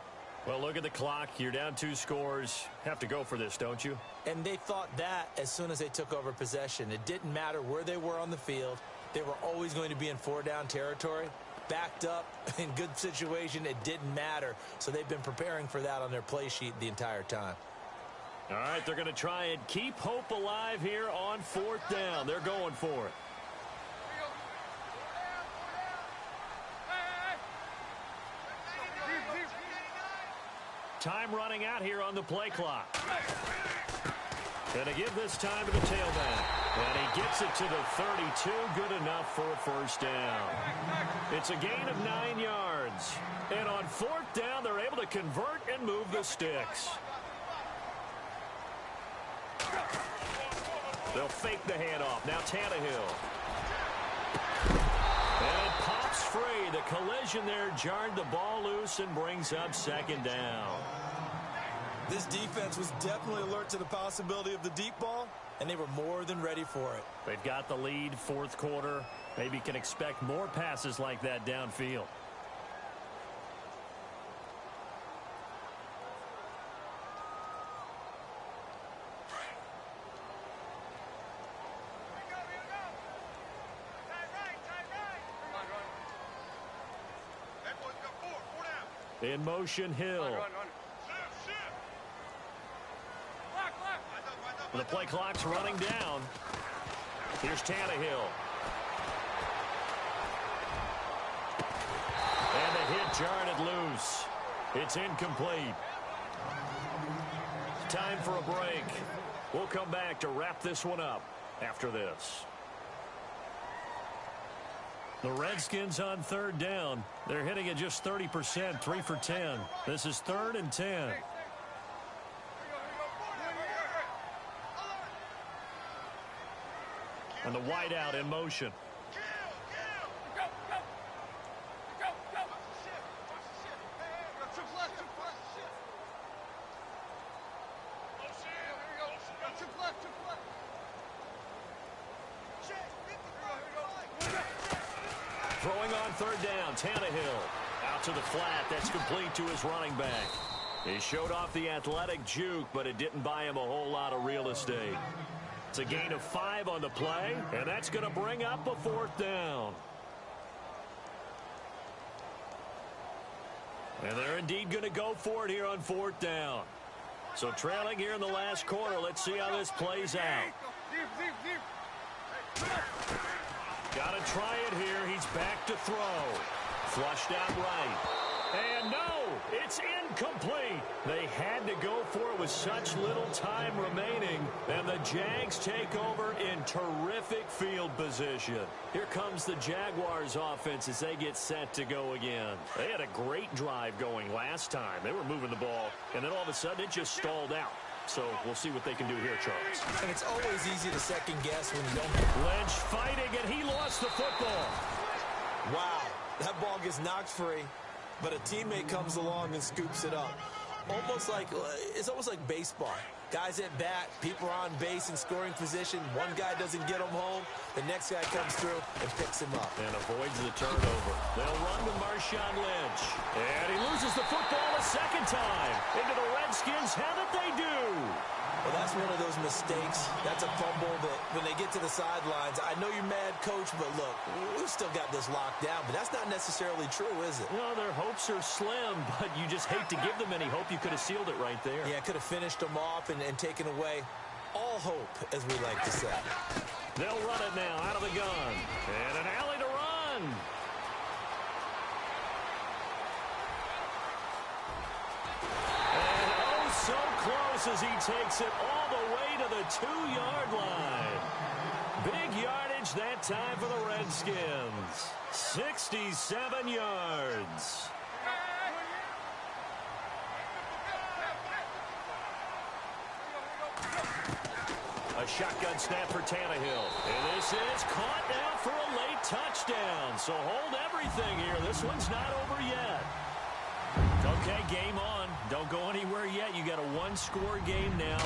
Speaker 2: Well, look at the clock. You're down 2 scores. Have to go for this, don't you?
Speaker 3: And they thought that as soon as they took over possession. It didn't matter where they were on the field. They were always going to be in 4-down territory. Backed up, in good situation, it didn't matter. So they've been preparing for that on their play sheet the entire time.
Speaker 2: All right, they're going to try and keep hope alive here on 4th down. They're going for it. Time running out here on the play clock. Gonna give this time to the tailback. And he gets it to the 32. Good enough for a first down. It's a gain of 9 yards. And on fourth down, they're able to convert and move the sticks. They'll fake the handoff. Now Tannehill. And it pops free. The collision there jarred the ball loose and brings up second down.
Speaker 3: This defense was definitely alert to the possibility of the deep ball, and they were more than ready for it.
Speaker 2: They've got the lead, fourth quarter. Maybe can expect more passes like that downfield. In motion, Hill. The play clock's running down. Here's Tannehill. And the hit jarred it loose. It's incomplete. Time for a break. We'll come back to wrap this one up after this. The Redskins on third down. They're hitting at just 30%, 3 for 10. This is 3rd and 10. And the wideout in motion. Throwing on third down, Tannehill. Out to the flat, that's complete to his running back. He showed off the athletic juke, but it didn't buy him a whole lot of real estate. It's a gain of 5 on the play, and that's going to bring up a fourth down. And they're indeed going to go for it here on fourth down. So trailing here in the last quarter, let's see how this plays out. Got to try it here. He's back to throw. Flushed out right. And no, it's incomplete. They had to go for it with such little time remaining. And the Jags take over in terrific field position. Here comes the Jaguars offense as they get set to go again. They had a great drive going last time. They were moving the ball, and then all of a sudden it just stalled out. So we'll see what they can do here, Charles.
Speaker 3: And it's always easy to second guess when you don't.
Speaker 2: Lynch fighting, and he lost the football.
Speaker 3: Wow, that ball gets knocked free, but a teammate comes along and scoops it up. It's almost like baseball. Guys at bat, people are on base in scoring position. One guy doesn't get him home. The next guy comes through and picks him up.
Speaker 2: And avoids the turnover. They'll run to Marshawn Lynch. And he loses the football a second time. Into the Redskins have it, they do.
Speaker 3: Well, that's one of those mistakes. That's a fumble that when they get to the sidelines, I know you're mad, Coach, but look, we've still got this locked down. But that's not necessarily true, is it?
Speaker 2: No, their hopes are slim, but you just hate to give them any hope. You could have sealed it right there.
Speaker 3: Yeah, could have finished them off and taken away all hope, as we like to say.
Speaker 2: They'll run it now out of the gun. And an alley to run. So close as he takes it all the way to the 2-yard line. Big yardage that time for the Redskins. 67 yards. A shotgun snap for Tannehill. And this is caught now for a late touchdown. So hold everything here. This one's not over yet. Okay, game on. Don't go anywhere yet. You got a one-score game now.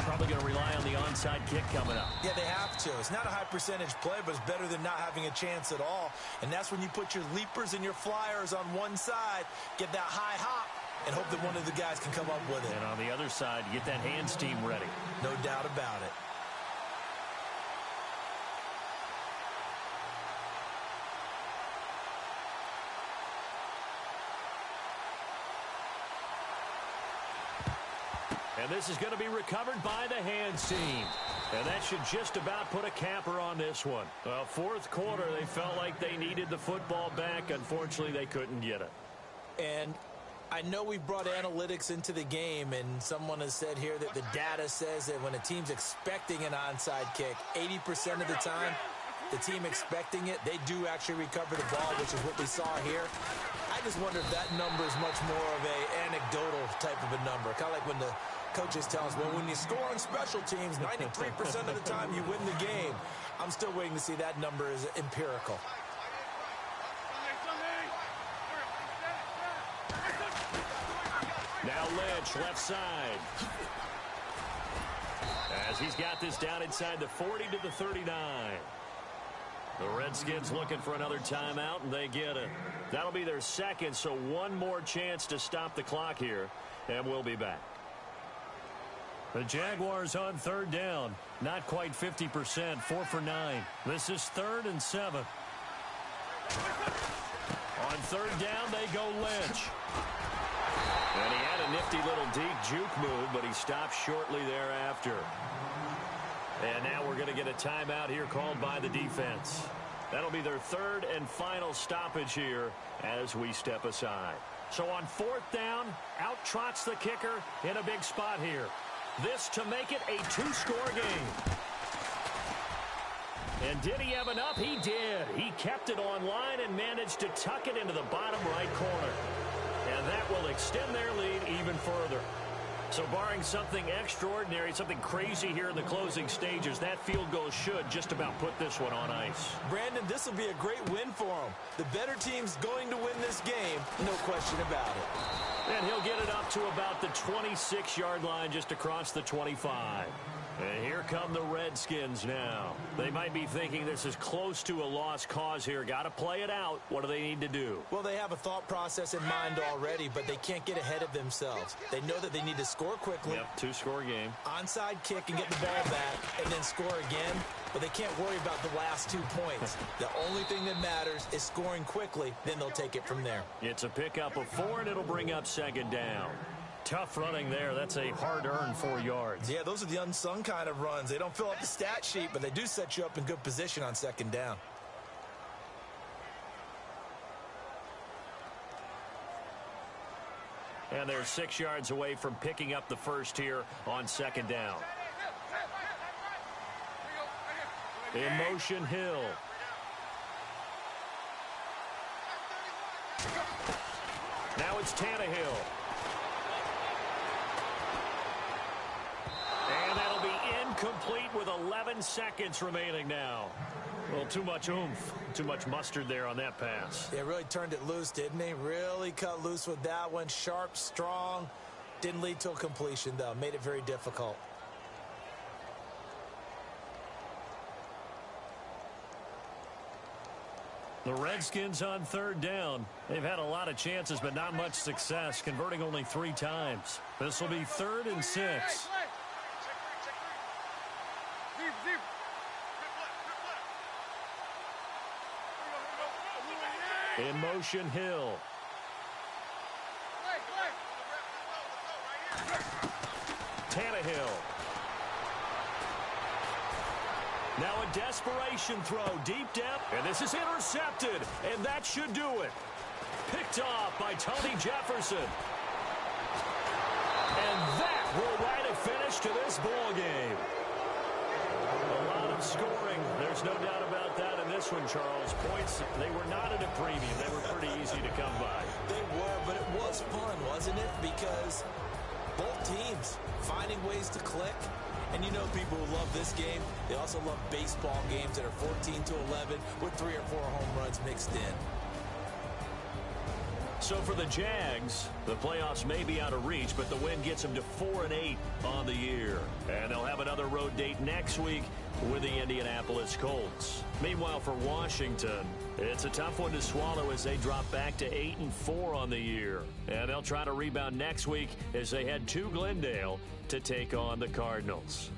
Speaker 2: Probably going to rely on the onside kick coming up.
Speaker 3: Yeah, they have to. It's not a high-percentage play, but it's better than not having a chance at all. And that's when you put your leapers and your flyers on one side, get that high hop, and hope that one of the guys can come up with it.
Speaker 2: And on the other side, get that hands team ready.
Speaker 3: No doubt about it.
Speaker 2: And this is going to be recovered by the hands team. And that should just about put a capper on this one. Fourth quarter, they felt like they needed the football back. Unfortunately, they couldn't get it.
Speaker 3: And I know we've brought analytics into the game, and someone has said here that the data says that when a team's expecting an onside kick, 80% of the time, the team expecting it, they do actually recover the ball, which is what we saw here. I just wonder if that number is much more of an anecdotal type of a number, kind of like when the coaches tell us, well, when you score on special teams, 93% of the time you win the game. I'm still waiting to see that number is empirical.
Speaker 2: Now Lynch, left side. As he's got this down inside the 40 to the 39. The Redskins looking for another timeout, and they get it. That'll be their second, so one more chance to stop the clock here, and we'll be back. The Jaguars on third down. Not quite 50%, 4 for 9. This is 3rd and 7. On third down, they go Lynch. And he had a nifty little deep juke move, but he stopped shortly thereafter. And now we're going to get a timeout here called by the defense. That'll be their third and final stoppage here as we step aside. So on 4th down, out trots the kicker in a big spot here. This to make it a 2-score game. And did he have enough? He did. He kept it on line and managed to tuck it into the bottom right corner. And that will extend their lead even further. So barring something extraordinary, something crazy here in the closing stages, that field goal should just about put this one on ice.
Speaker 3: Brandon, this will be a great win for him. The better team's going to win this game, no question about it.
Speaker 2: And he'll get it up to about the 26-yard line just across the 25. And here come the Redskins now. They might be thinking this is close to a lost cause here. Got to play it out. What do they need to do?
Speaker 3: Well, they have a thought process in mind already, but they can't get ahead of themselves. They know that they need to score quickly.
Speaker 2: Yep, 2-score game.
Speaker 3: Onside kick and get the ball back and then score again. But they can't worry about the last 2 points. The only thing that matters is scoring quickly. Then they'll take it from there.
Speaker 2: It's a pickup of 4, and it'll bring up 2nd down. Tough running there. That's a hard-earned 4 yards.
Speaker 3: Yeah, those are the unsung kind of runs. They don't fill up the stat sheet, but they do set you up in good position on 2nd down.
Speaker 2: And they're 6 yards away from picking up the first here on 2nd down. In motion, Hill. Now it's Tannehill. And that'll be incomplete with 11 seconds remaining now. Well, too much oomph, too much mustard there on that pass.
Speaker 3: Yeah, really turned it loose, didn't he? Really cut loose with that one. Sharp, strong. Didn't lead to a completion, though. Made it very difficult.
Speaker 2: The Redskins on 3rd down. They've had a lot of chances, but not much success, converting only 3 times. This will be 3rd and 6. In motion, Hill. Tannehill. Now a desperation throw, deep depth, and this is intercepted, and that should do it. Picked off by Tony Jefferson. And that will write a finish to this ball game. A lot of scoring. There's no doubt about that in this one, Charles. Points, they were not at a premium. They were pretty easy to come by.
Speaker 3: They were, but it was fun, wasn't it? Because both teams finding ways to click. And you know people who love this game, they also love baseball games that are 14 to 11 with 3 or 4 home runs mixed in.
Speaker 2: So for the Jags, the playoffs may be out of reach, but the win gets them to 4-8 on the year. And they'll have another road date next week with the Indianapolis Colts. Meanwhile, for Washington, it's a tough one to swallow as they drop back to 8-4 on the year. And they'll try to rebound next week as they head to Glendale to take on the Cardinals.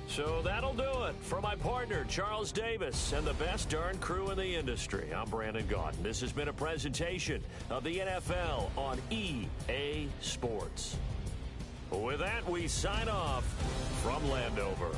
Speaker 2: So that'll do it. For my partner, Charles Davis, and the best darn crew in the industry, I'm Brandon Gaudin. This has been a presentation of the NFL on EA Sports. With that, we sign off from Landover.